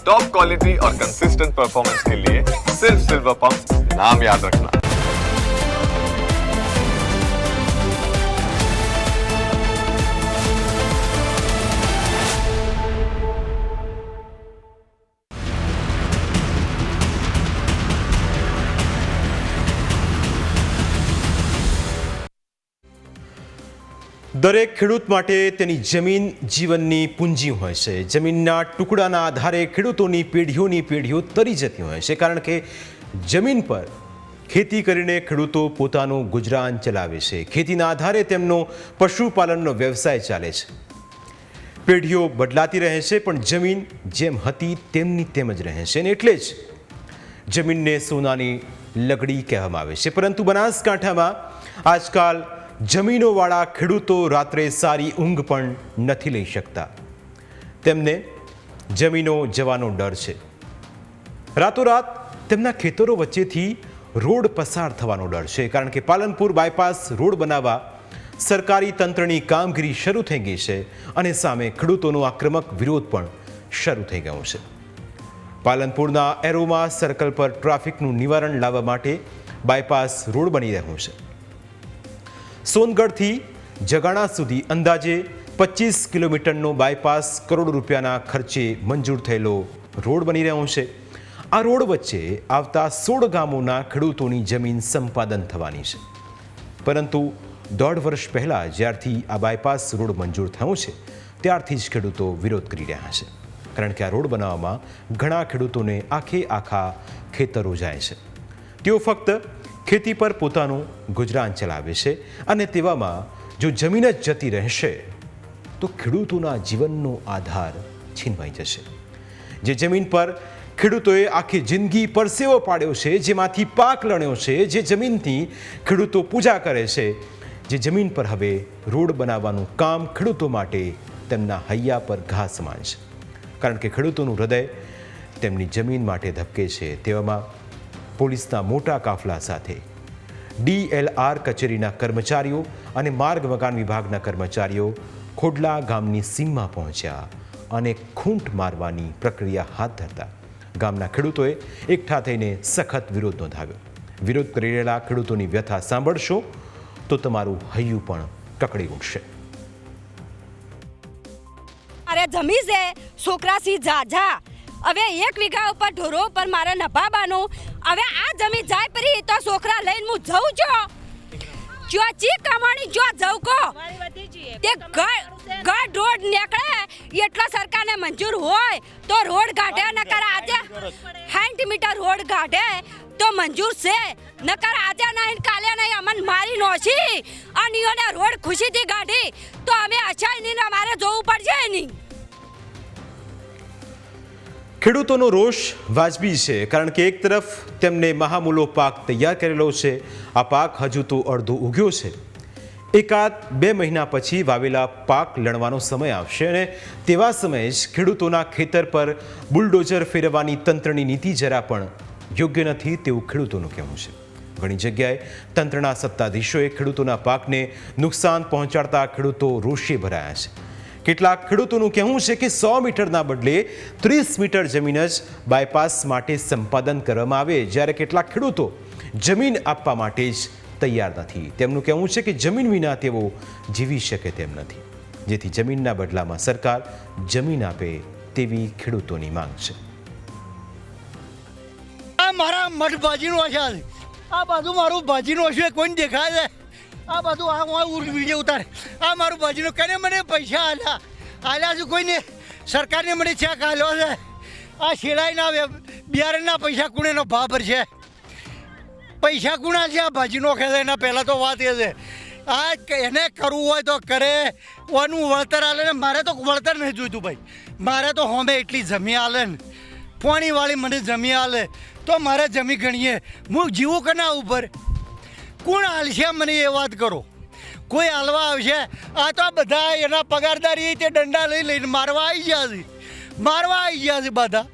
Top quality और consistent performance के लिए सिर्फ सिल्वर पंप नाम याद रखना। દરેક ખેડૂત માટે તેની જમીન જીવનની પૂંજી હોય છે। જમીનના ટુકડાના આધારે ખેડૂતોની પેઢીઓ તરી જતી હોય છે, કારણ કે જમીન પર ખેતી કરીને ખેડૂતો પોતાનું ગુજરાન ચલાવે છે। ખેતીના આધારે તેમનો પશુપાલનનો વ્યવસાય ચાલે છે। પેઢીઓ બદલાતી રહે છે, પણ જમીન જેમ હતી તેમની તેમ જ રહે છે, અને એટલે જ જમીનને સોનાની લગડી કહેવામાં આવે છે। પરંતુ બનાસકાંઠામાં આજકાલ જમીનોવાળા ખેડૂતો રાત્રે સારી ઊંઘ પણ નથી લઈ શકતા। તેમને જમીનો જવાનો ડર છે। રાતોરાત તેમના ખેતરો વચ્ચેથી રોડ પસાર થવાનો ડર છે, કારણ કે પાલનપુર બાયપાસ રોડ બનાવવા સરકારી તંત્રની કામગીરી શરૂ થઈ ગઈ છે, અને સામે ખેડૂતોનો આક્રમક વિરોધ પણ શરૂ થઈ ગયો છે। પાલનપુરના એરોમા સર્કલ પર ટ્રાફિકનું નિવારણ લાવવા માટે બાયપાસ રોડ બની રહ્યો છે। સોનગઢથી જગાણા સુધી અંદાજે 25 કિલોમીટરનો બાયપાસ કરોડ રૂપિયાના ખર્ચે મંજૂર થયેલો રોડ બની રહ્યો છે। આ રોડ વચ્ચે આવતા 16 ગામોના ખેડૂતોની જમીન સંપાદન થવાની છે, પરંતુ 1.5 વર્ષ પહેલાં જ્યારથી આ બાયપાસ રોડ મંજૂર થયો છે ત્યારથી જ ખેડૂતો વિરોધ કરી રહ્યા છે, કારણ કે આ રોડ બનાવવામાં ઘણા ખેડૂતોને આખા ખેતરો જાય છે। તેઓ ફક્ત ખેતી પર પોતાનું ગુજરાન ચલાવે છે, અને તેવામાં જો જમીન જ જતી રહેશે તો ખેડૂતોના જીવનનો આધાર છીનવાઈ જશે। જે જમીન પર ખેડૂતોએ આખી જિંદગી પરસેવો પાડ્યો છે, જેમાંથી પાક લણ્યો છે, જે જમીનથી ખેડૂતો પૂજા કરે છે, જે જમીન પર હવે રોડ બનાવવાનું કામ ખેડૂતો માટે તેમના હૈયા પર ઘા સમાન છે, કારણ કે ખેડૂતોનું હૃદય તેમની જમીન માટે ધબકે છે। તેવામાં પોલીસના મોટા કાફલા સાથે DLR કચેરીના કર્મચારીઓ અને માર્ગ મકાન વિભાગના કર્મચારીઓ ખોડલા ગામની સીમમાં પહોંચ્યા અને ખૂંટ મારવાની પ્રક્રિયા હાથ ધરતા ગામના ખેડૂતોએ એકઠા થઈને સખત વિરોધ નોંધાવ્યો। વિરોધ કરી રહેલા ખેડૂતોની વ્યથા સાંભળશો તો તમારું હૈયું પણ કકડી ઉઠશે। અરે જમી છે છોકરાસી જાજા, હવે 1 વીઘા ઉપર ઢોરો ઉપર મારે નભાબાનું, હવે આ જમી જાય પરી તો છોકરા લઈને હું જઉં જો ચી કમાણી જો જઉં કો તે ગઢ રોડ નીકળે એટલો સરકારને મંજૂર હોય તો રોડ ગાઢે, નકર આજે 60 મીટર રોડ ગાઢે તો મંજૂર છે, નકર આજે નહીં કાલે નહીં અમન મારી નોશી અને ઈઓને રોડ ખુશીથી ગાઢી તો અમે અચાઈ નહીં મારે જોવું પડશે નહીં। ખેડૂતોનો રોષ વાજબી છે, કારણ કે એક તરફ તેમને મહામૂલો પાક તૈયાર કરેલો છે, આ પાક હજુ તો અડધો ઉગ્યો છે। 1-2 મહિના પછી વાવેલા પાક લણવાનો સમય આવશે, અને તેવા સમયે જ ખેડૂતોના ખેતર પર બુલડોઝર ફેરવવાની તંત્રની નીતિ જરા પણ યોગ્ય નથી તેવું ખેડૂતોનું કહેવું છે। ઘણી જગ્યાએ તંત્રના સત્તાધીશોએ ખેડૂતોના પાકને નુકસાન પહોંચાડતા ખેડૂતો રોષે ભરાયા છે। કેટલાક ખેડૂતોનું કહેવું છે કે 100 મીટરના બદલે 30 મીટર જમીન જ બાયપાસ માટે સંપાદન કરવામાં આવે, જ્યારે કેટલાક ખેડૂતો જમીન આપવા માટે જ તૈયાર નથી। તેમનું કહેવું છે કે જમીન વિના તેઓ જીવી શકે તેમ નથી, જેથી જમીનના બદલામાં સરકાર જમીન આપે તેવી ખેડૂતોની માંગ છે। આ મારા મઠ ભાજીનો છે, આ બાજુ મારું ભાજીનો છે, કોઈને દેખાય છે? આ બધું આ વિડીયો ઉતારે, આ મારું ભાજીનો કને મને પૈસા આલ્યા છે, કોઈને સરકારને મને ચેક આલ્યો છે? આ શેડાઈના બિયારણના પૈસા કુણેનો ભાવ ભરશે? પૈસા કુણા છે આ ભાજીનો ખેડે? એના પહેલાં તો વાત એ છે આ એને કરવું હોય તો કરે, ઓનું વળતર આલે ને મારે તો વળતર નહીં જોઈતું ભાઈ, મારે તો હોમે એટલી જમી આલે ને પોણીવાળી મને જમી આલે તો મારે જમી ગણીએ હું જીવું કે ના ઉપર કોણ હાલશે મને એ વાત કરો? કોઈ હાલવા આવશે? આ તો બધા એના પગારદારી તે દંડા લઈને મારવા આવી ગયા છે બધા,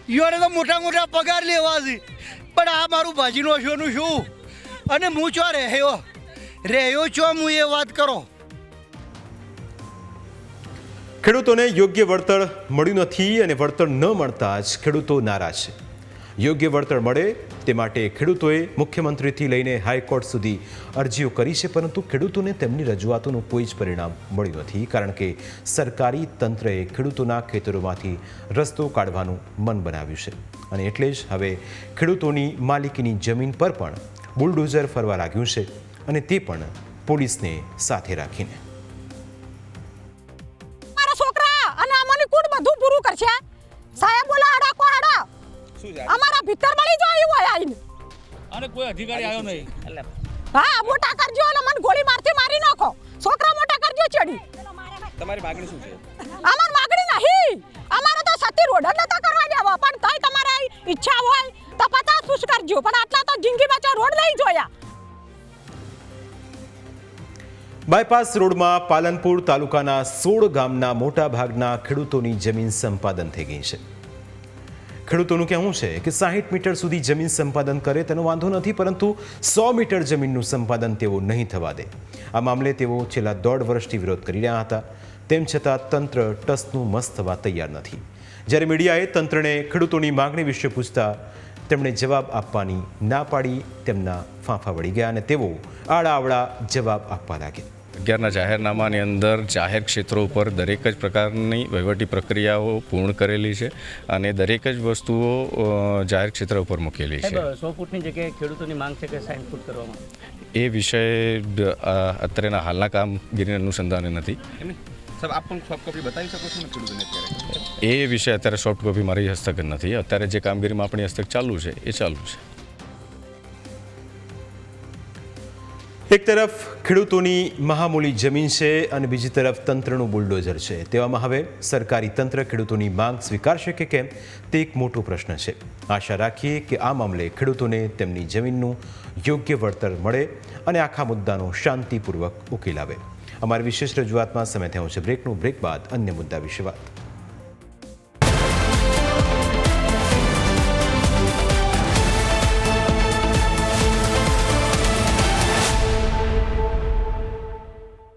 ઈઓને તો મોટા પગાર લેવા છે, પણ આ મારું ભાજીનો શોનું શું? અને હું ચો રહ્યો છો હું એ વાત કરો। ખેડૂતોને યોગ્ય વળતર મળ્યું નથી અને વળતર ન મળતા જ ખેડૂતો નારાજ છે. યોગ્ય વળતર મળે તે માટે ખેડૂતોએ મુખ્યમંત્રીથી લઈને હાઈકોર્ટ સુધી અરજીઓ કરી છે, પરંતુ ખેડૂતોને તેમની રજૂઆતોનું કોઈ જ પરિણામ મળ્યું નથી, કારણ કે સરકારી તંત્રએ ખેડૂતોના ખેતરોમાંથી રસ્તો કાઢવાનું મન બનાવ્યું છે અને એટલે જ હવે ખેડૂતોની માલિકીની જમીન પર પણ બુલડોઝર ફરવા લાગ્યું છે અને તે પણ પોલીસને સાથે રાખીને. બધું પૂરું કરશે સાહેબ બોલા હાડા કો હાડા અમારા ભીતર મળી જો આવ્યું હોય આઈને અને કોઈ અધિકારી આવ્યો નહીં. હા મોટા કરજો અને મને ગોળી મારથી મારી નાખો છોકરા મોટા કરજો ચડી. તમારી માગણી શું છે? અમાર માગણી નહીં, અમારે તો સતી રોડ જ નતા કરવા દેવા, પણ તઈ તમારે ઈચ્છા હોય તો 50 ખુશ કરજો, પણ આટલા તો જિંદગી બચા રોડ લઈ જોયા. બાયપાસ રોડમાં પાલનપુર તાલુકાના 16 ગામના મોટા ભાગના ખેડૂતોની જમીન સંપાદન થઈ ગઈ છે. ખેડૂતોનું કહેવું છે કે 60 મીટર સુધી જમીન સંપાદન કરે તેનો વાંધો નથી, પરંતુ 100 મીટર જમીનનું સંપાદન તેઓ નહીં થવા દે. આ મામલે તેઓ છેલ્લા 1.5 વર્ષથી વિરોધ કરી રહ્યા હતા, તેમ છતાં તંત્ર ટસનું મસ થવા તૈયાર નથી. જ્યારે મીડિયાએ તંત્રને ખેડૂતોની માગણી વિશે પૂછતા તેમણે જવાબ આપવાની ના પાડી તેમના ફાંફા વળી ગયા અને તેઓ આડાઅવળા જવાબ આપવા લાગ્યા. 11ના જાહેરનામાની અંદર જાહેર ક્ષેત્રો ઉપર દરેક જ પ્રકારની વહીવટી પ્રક્રિયાઓ પૂર્ણ કરેલી છે અને દરેક જ વસ્તુઓ જાહેર ક્ષેત્ર ઉપર મૂકેલી છે. 100 ફૂટની જગ્યાએ ખેડૂતોની માંગ છે કે 60 ફૂટ કરવામાં એ વિષય અત્યારના હાલના કામગીરીના અનુસંધાને નથી. આપ પણ સોફ્ટ કોપી બતાવી શકો છો ને ખેડૂતોને અત્યારે? એ વિષય અત્યારે સોફ્ટ કોપી મારી હસ્તક નથી. અત્યારે જે કામગીરીમાં આપણી હસ્તક ચાલુ છે એ ચાલુ છે. એક તરફ ખેડૂતોની મહામૂલી જમીન છે અને બીજી તરફ તંત્રનું બુલડોઝર છે. તેવામાં હવે સરકારી તંત્ર ખેડૂતોની માંગ સ્વીકારશે કે કેમ તે એક મોટો પ્રશ્ન છે. આશા રાખીએ કે આ મામલે ખેડૂતોને તેમની જમીનનું યોગ્ય વળતર મળે અને આખા મુદ્દાનો શાંતિપૂર્વક ઉકેલ આવે. અમારી વિશેષ રજૂઆતમાં સમય થયો છે બ્રેકનું. બ્રેક બાદ અન્ય મુદ્દા વિશે વાત.